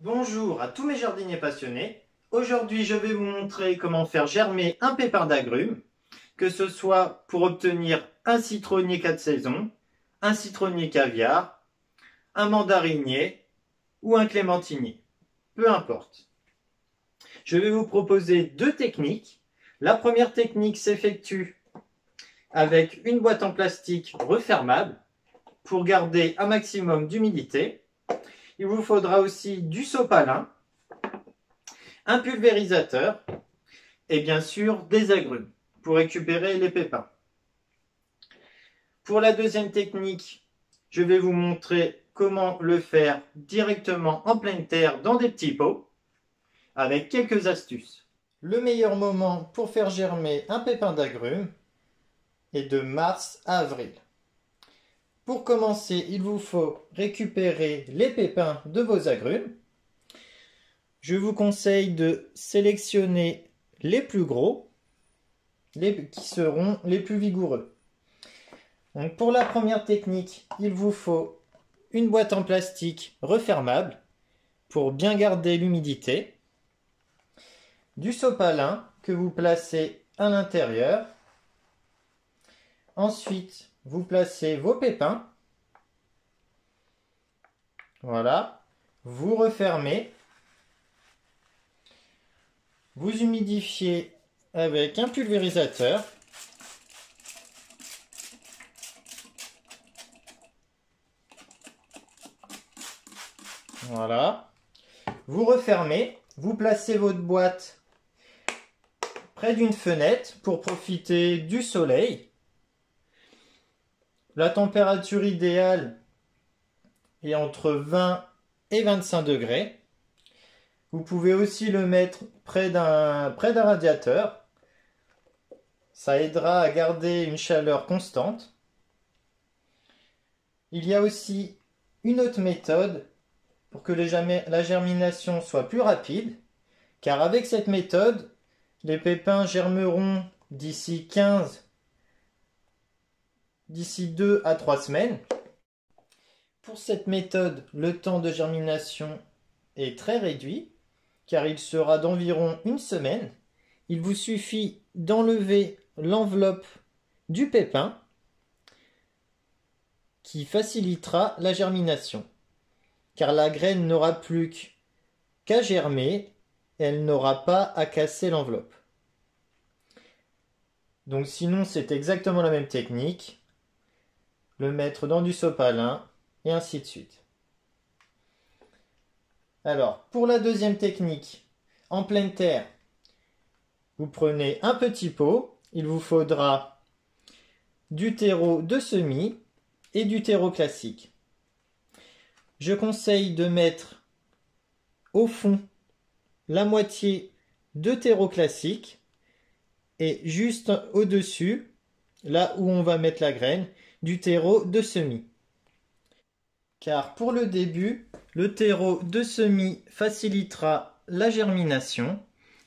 Bonjour à tous mes jardiniers passionnés. Aujourd'hui, je vais vous montrer comment faire germer un pépin d'agrumes, que ce soit pour obtenir un citronnier 4 saisons, un citronnier caviar, un mandarinier ou un clémentinier. Peu importe. Je vais vous proposer deux techniques. La première technique s'effectue avec une boîte en plastique refermable pour garder un maximum d'humidité. Il vous faudra aussi du sopalin, un pulvérisateur et bien sûr des agrumes pour récupérer les pépins. Pour la deuxième technique, je vais vous montrer comment le faire directement en pleine terre dans des petits pots avec quelques astuces. Le meilleur moment pour faire germer un pépin d'agrumes est de mars à avril. Pour commencer, il vous faut récupérer les pépins de vos agrumes. Je vous conseille de sélectionner les plus gros, qui seront les plus vigoureux. Donc pour la première technique, il vous faut une boîte en plastique refermable pour bien garder l'humidité, du sopalin que vous placez à l'intérieur. Ensuite, vous placez vos pépins. Voilà. Vous refermez. Vous humidifiez avec un pulvérisateur. Voilà. Vous refermez. Vous placez votre boîte près d'une fenêtre pour profiter du soleil. La température idéale est entre 20 et 25 degrés. Vous pouvez aussi le mettre près d'un radiateur. Ça aidera à garder une chaleur constante. Il y a aussi une autre méthode pour que la germination soit plus rapide, car avec cette méthode, les pépins germeront d'ici 2 à 3 semaines. Pour cette méthode, le temps de germination est très réduit, car il sera d'environ une semaine. Il vous suffit d'enlever l'enveloppe du pépin qui facilitera la germination, car la graine n'aura plus qu'à germer, elle n'aura pas à casser l'enveloppe. Donc sinon, c'est exactement la même technique. Le mettre dans du sopalin et ainsi de suite. Alors, pour la deuxième technique, en pleine terre, vous prenez un petit pot, il vous faudra du terreau de semis et du terreau classique. Je conseille de mettre au fond la moitié de terreau classique et juste au-dessus, là où on va mettre la graine, du terreau de semis. Car pour le début, le terreau de semis facilitera la germination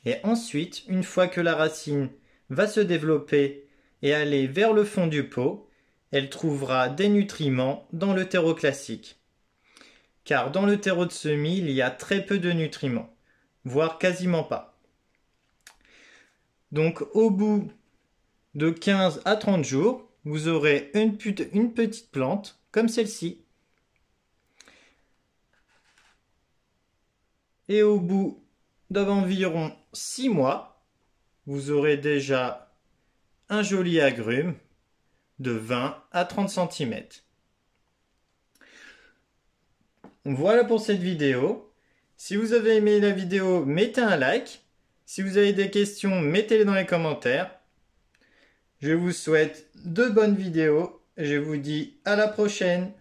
et ensuite, une fois que la racine va se développer et aller vers le fond du pot, elle trouvera des nutriments dans le terreau classique. Car dans le terreau de semis, il y a très peu de nutriments, voire quasiment pas. Donc au bout de 15 à 30 jours, vous aurez une petite plante comme celle-ci. Et au bout d'environ 6 mois, vous aurez déjà un joli agrume de 20 à 30 cm. Voilà pour cette vidéo. Si vous avez aimé la vidéo, mettez un like. Si vous avez des questions, mettez-les dans les commentaires. Je vous souhaite de bonnes vidéos et je vous dis à la prochaine.